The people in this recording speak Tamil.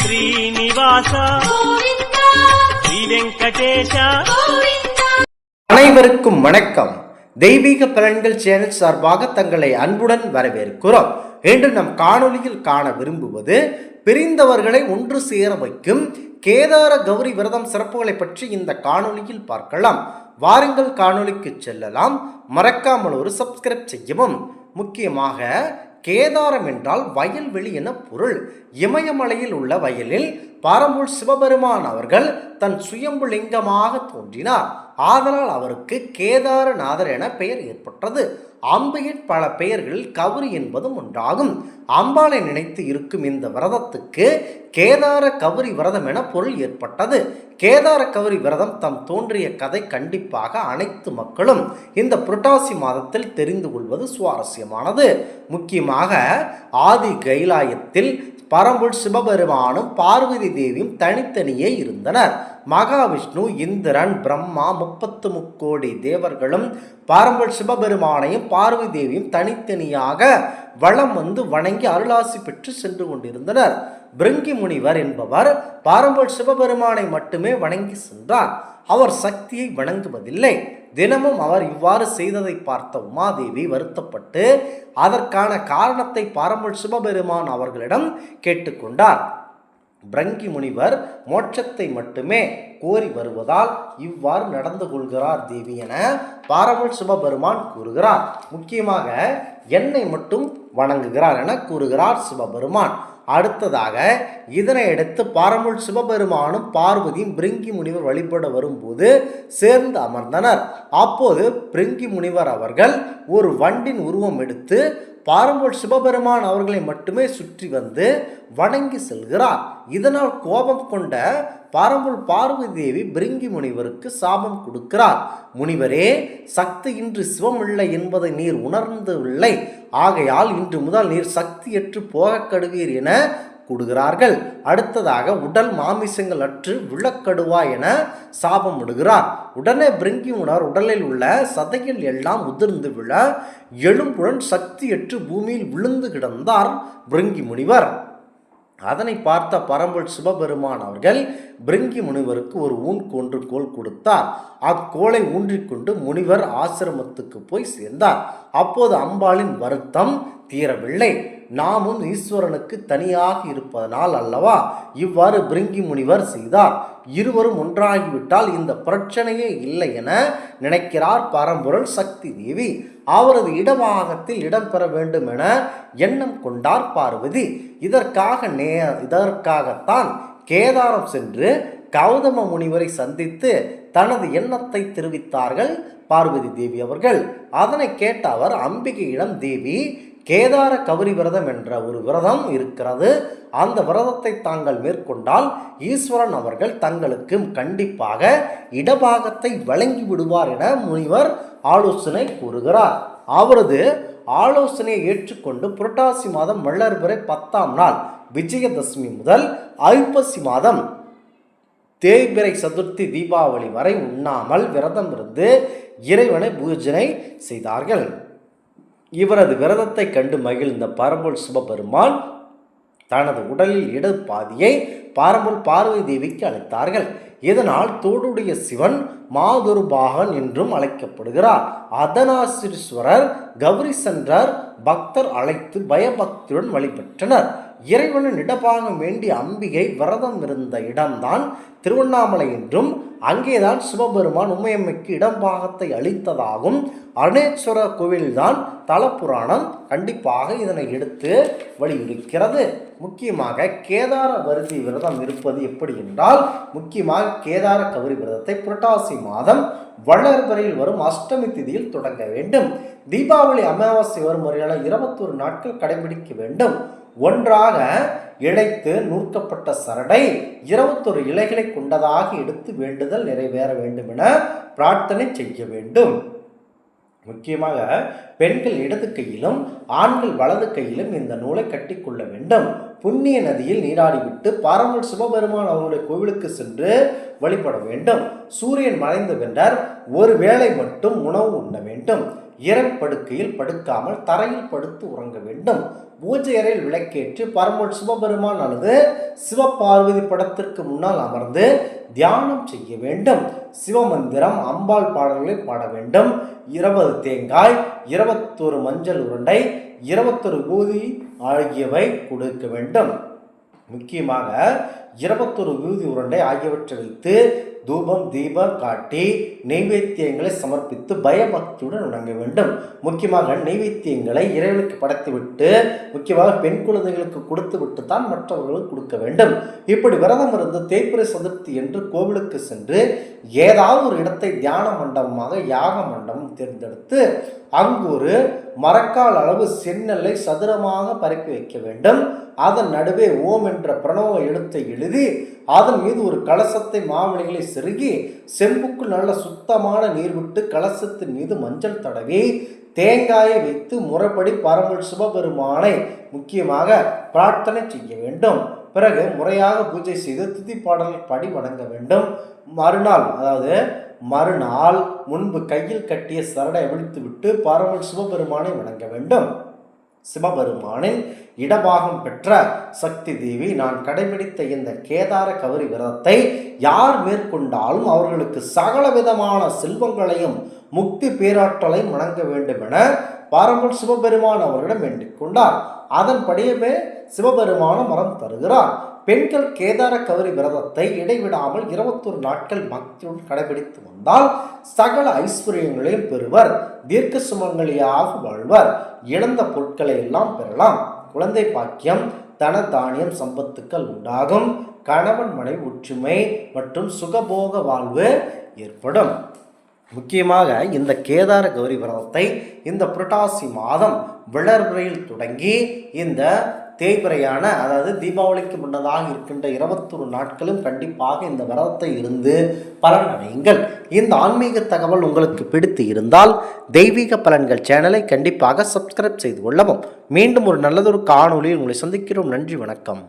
శ్రీనివాస శ్రీ వెంకటేశ. அனைவருக்கும் வணக்கம். தெய்வீக பலன்கள் சேனல் சார்பாக தங்களை அன்புடன் வரவேற்கிறோம். இன்று நம் காணொலியில் காண விரும்புவது பிரிந்தவர்களை ஒன்று சேர வைக்கும் கேதார கௌரி விரதம் சிறப்புகளை பற்றி இந்த காணொலியில் பார்க்கலாம். வாருங்கள் காணொலிக்கு செல்லலாம். மறக்காமல் ஒரு சப்ஸ்கிரைப் செய்யவும். முக்கியமாக கேதாரம் என்றால் வயல்வெளி என பொருள். இமயமலையில் உள்ள வயலில் பரம்பொருள் சிவபெருமான் அவர்கள் தன் சுயம்பு லிங்கமாக தோன்றினார். ஆதலால் அவருக்கு கேதாரநாதர் என பெயர் ஏற்பட்டது. அம்பியின் பல பெயர்களில் கௌரி என்பதும் ஒன்றாகும். அம்பாளை நினைத்து இருக்கும் இந்த விரதத்துக்கு கேதார கௌரி விரதம் என பொருள் ஏற்பட்டது. கேதார கௌரி விரதம் தம் தோன்றிய கதை கண்டிப்பாக அனைத்து மக்களும் இந்த புரட்டாசி மாதத்தில் தெரிந்து கொள்வது சுவாரஸ்யமானது. முக்கியமாக ஆதி கைலாயத்தில் பரம்பொருள் சிவபெருமானும் பார்வதி தேவியும் தனித்தனியே இருந்தனர். மகாவிஷ்ணு, இந்திரன், பிரம்மா 33 தேவர்களும் பரம்பொருள் சிவபெருமானையும் பார்வதி தேவியும் தனித்தனியாக வலம் வந்து வணங்கி அருளாசி பெற்று சென்று கொண்டிருந்தனர். பிருங்கி முனிவர் என்பவர் பரம்பொருள் சிவபெருமானை மட்டுமே வணங்கி சென்றார். அவர் சக்தியை வணங்குவதில்லை. தினமும் அவர் இவ்வாறு செய்ததை பார்த்த உமாதேவி வருத்தப்பட்டு அதற்கான காரணத்தை பரம்பொருள் சிவபெருமான் அவர்களிடம் கேட்டுக்கொண்டார். பிருங்கி முனிவர் மோட்சத்தை மட்டுமே கோரி வருவதால் இவ்வாறு நடந்து கொள்கிறார் தேவி என பரம்பொருள் சிவபெருமான் கூறுகிறார். முக்கியமாக என்னை மட்டும் வணங்குகிறார் என கூறுகிறார் சிவபெருமான். அடுத்ததாக இதனை அடுத்து பரம்பொருள் சிவபெருமானும் பார்வதியும் பிருங்கி முனிவர் வழிபட வரும்போது சேர்ந்து அமர்ந்தனர். அப்போது பிருங்கி முனிவர் அவர்கள் ஒரு வண்டின் உருவம் எடுத்து பரம்பொருள் சிவபெருமான் அவர்களை மட்டுமே சுற்றி வந்து வணங்கி செல்கிறார். இதனால் கோபம் கொண்ட பரம்பொருள் பார்வதி தேவி பிருங்கி முனிவருக்கு சாபம் கொடுக்கிறார். முனிவரே, சக்தியின்றி சிவமில்லை என்பதை நீர் உணர்ந்தவில்லை. ஆகையால் இன்று முதல் நீர் சக்தியற்று போக கடுவீர் என கூடுகிறார்கள். அடுத்ததாக உடல் மாமிசங்கள் அற்று விழக்கடுவா என சாபம் விடுகிறார். உடனே பிருங்கி முனிவர் உடலில் உள்ள சதைகள் எல்லாம் உதிர்ந்து விழ எலும்புடன் சக்தியற்று பூமியில் விழுந்து கிடந்தார் பிருங்கி முனிவர். அதனை பார்த்த பரம்பொருள் சிவபெருமான் அவர்கள் பிருங்கி முனிவருக்கு ஒரு ஊன்கோல் கொடுத்தார். அக்கோளை ஊன்றிக்கொண்டு முனிவர் ஆசிரமத்துக்கு போய் சேர்ந்தார். அப்போது அம்பாளின் வருத்தம் தீரவில்லை. நாமும் ஈஸ்வரனுக்கு தனியாக இருப்பதனால் அல்லவா இவ்வாறு பிருங்கி முனிவர் செய்தார். இருவரும் ஒன்றாகிவிட்டால் இந்த பிரச்சனையே இல்லை என நினைக்கிறார் பரம்பொருள் சக்தி தேவி. அவரது இடவாகத்தில் இடம்பெற வேண்டும் என எண்ணம் கொண்டார் பார்வதி. இதற்காகத்தான் கேதாரம் சென்று கௌதம முனிவரை சந்தித்து தனது எண்ணத்தை தெரிவித்தார்கள் பார்வதி தேவி அவர்கள். அதனை கேட்ட அவர் அம்பிகையிடம், தேவி, கேதார கௌரி விரதம் என்ற ஒரு விரதம் இருக்கிறது. அந்த விரதத்தை தாங்கள் மேற்கொண்டால் ஈஸ்வரன் அவர்கள் தங்களுக்கு கண்டிப்பாக இடபாகத்தை வழங்கி விடுவார் என முனிவர் ஆலோசனை கூறுகிறார். அவரது ஆலோசனையை ஏற்றுக்கொண்டு புரட்டாசி மாதம் வளர்பிறை 10ஆம் நாள் விஜயதசமி முதல் ஐப்பசி மாதம் தேய்பிறை சதுர்த்தி தீபாவளி வரை உண்ணாமல் விரதம் இருந்து இறைவனை பூஜனை செய்தார்கள். இவரது விரதத்தை கண்டு மகிழ்ந்த பரம்பொருள் சிவபெருமான் தனது உடலில் இடது பாதியை பரம்பொருள் பார்வதி தேவிக்கு அளித்தார்கள். இதனால் தோடுடைய சிவன் மாதுருபாகன் என்றும் அழைக்கப்படுகிறார். அதனாசீஸ்வரர், கௌரி சென்றார் பக்தர் அழைத்து பயபக்தியுடன் வழிபட்டனர். இறைவனின் இடபாகம் வேண்டி அம்பிகை விரதம் இருந்த இடம்தான் திருவண்ணாமலை என்றும் அங்கேதான் சிவபெருமான் உமையம்மைக்கு இடம்பாகத்தை அளித்ததாகும் அருணேஸ்வர கோவில்தான் தலப்புராணம் கண்டிப்பாக இதனை எடுத்து வலியுறுக்கிறது. முக்கியமாக கேதார வருதி விரதம் இருப்பது எப்படி என்றால், முக்கியமாக கேதார கௌரி விரதத்தை புரட்டாசி மாதம் வளர்பிறையில் வரும் அஷ்டமி திதியில் தொடங்க வேண்டும். தீபாவளி அமாவாசை வரும் முறையான 21 நாட்கள் கடைபிடிக்க வேண்டும். ஒன்றாக இழைத்து நூற்கப்பட்ட சரடை 21 இலைகளை கொண்டதாக எடுத்து வேண்டுதல் நிறைவேற வேண்டும் என பிரார்த்தனை செய்ய வேண்டும். முக்கியமாக பெண்கள் இடது கையிலும் ஆண்கள் வலது கையிலும் இந்த நூலை கட்டிக்கொள்ள வேண்டும். புண்ணிய நதியில் நீராடிவிட்டு பரம்பொருள் சிவபெருமான் அவருடைய கோவிலுக்கு சென்று வழிபட வேண்டும். சூரியன் மறைந்த பின்னர் ஒரு வேளை மட்டும் உணவு உண்ண வேண்டும். இரப்படுக்கையில் படுக்காமல் தரையில் படுத்து உறங்க வேண்டும். பூஜை அறையில் விளக்கேற்றி பரமன் சிவபெருமான் அல்லது சிவபார்வதி படத்திற்கு முன்னால் அமர்ந்து தியானம் செய்ய வேண்டும். சிவமந்திரம், அம்பாள் பாடல்களை பாட வேண்டும். 20 தேங்காய், 21 மஞ்சள் உருண்டை, 21 ஊதி ஆகியவை கொடுக்க வேண்டும். முக்கியமாக 21 ஊதி உருண்டை ஆகியவற்றை வைத்து தூபம் தீபம் காட்டி நெய்வேத்தியங்களை சமர்ப்பித்து பயபக்தியுடன் வணங்க வேண்டும். முக்கியமாக நெய்வேத்தியங்களை இறைவனுக்கு படைத்துவிட்டு முக்கியமாக பெண் குழந்தைகளுக்கு கொடுத்து விட்டு தான் மற்றவர்களுக்கு கொடுக்க வேண்டும். இப்படி விரதம் இருந்து தேய்பிறை சதுர்த்தி என்று கோவிலுக்கு சென்று ஏதாவது ஒரு இடத்தை தியான மண்டபமாக யாக மண்டபம் தேர்ந்தெடுத்து அங்கு ஒரு மரக்கால் அளவு செந்நெல்லை சதுரமாக பரப்பி வைக்க வேண்டும். அதன் நடுவே ஓம் என்ற பிரணவ எழுத்தை எழுதி அதன் மீது ஒரு கலசத்தை மாமணிகளை செருகி செம்புக்கு நல்ல சுத்தமான நீர் விட்டு கலசத்தின் மீது மஞ்சள் தடவி தேங்காயை வைத்து முறைப்படி பரமன் சிவபெருமானை முக்கியமாக பிரார்த்தனை செய்ய வேண்டும். பிறகு முறையாக பூஜை செய்து துதி பாடல்கள் பாடி வணங்க வேண்டும். மறுநாள் முன்பு கையில் கட்டிய சரடை அவிழ்த்து விட்டு பரமன் சிவபெருமானை வணங்க வேண்டும். சிவபெருமானின் இடபாகம் பெற்ற சக்தி தேவி, நான் கடைபிடித்த இந்த கேதார கௌரி விரதத்தை யார் மேற்கொண்டாலும் அவர்களுக்கு சகல விதமான செல்வங்களையும் முக்தி பேராற்றலையும் வணங்க வேண்டும் என பரமன் சிவபெருமான் அவர்களிடம் வேண்டிக் கொண்டார். அதன்படியே சிவபெருமானும் வரம் தருகிறார். பெண்கள் கேதார கௌரி விரதத்தை இடைவிடாமல் 21 நாட்கள் பக்தியுடன் கடைபிடித்து வந்தால் சகல ஐஸ்வர்யங்களையும் பெறுவர். தீர்க்க சுமங்கலியாக வாழ்வர். இழந்த பொருட்களை எல்லாம் பெறலாம். குழந்தை பாக்கியம், தன தானியம், சம்பத்துக்கள் உண்டாகும். கணவன் மனைவி ஒற்றுமை மற்றும் சுகபோக வாழ்வு ஏற்படும். முக்கியமாக இந்த கேதார கௌரி விரதத்தை இந்த புரட்டாசி மாதம் விளர்பிறையில் தொடங்கி இந்த தேய்பிறையான அதாவது தீபாவளிக்கு முன்னதாக இருக்கின்ற 21 நாட்களும் கண்டிப்பாக இந்த விரதத்தை இருந்து பலனடையுங்கள். இந்த ஆன்மீக தகவல் உங்களுக்கு பிடித்து இருந்தால் தெய்வீக பலன்கள் சேனலை கண்டிப்பாக சப்ஸ்கிரைப் செய்து கொள்ளவும். மீண்டும் ஒரு நல்லதொரு காணொளியில் உங்களை சந்திக்கிறோம். நன்றி, வணக்கம்.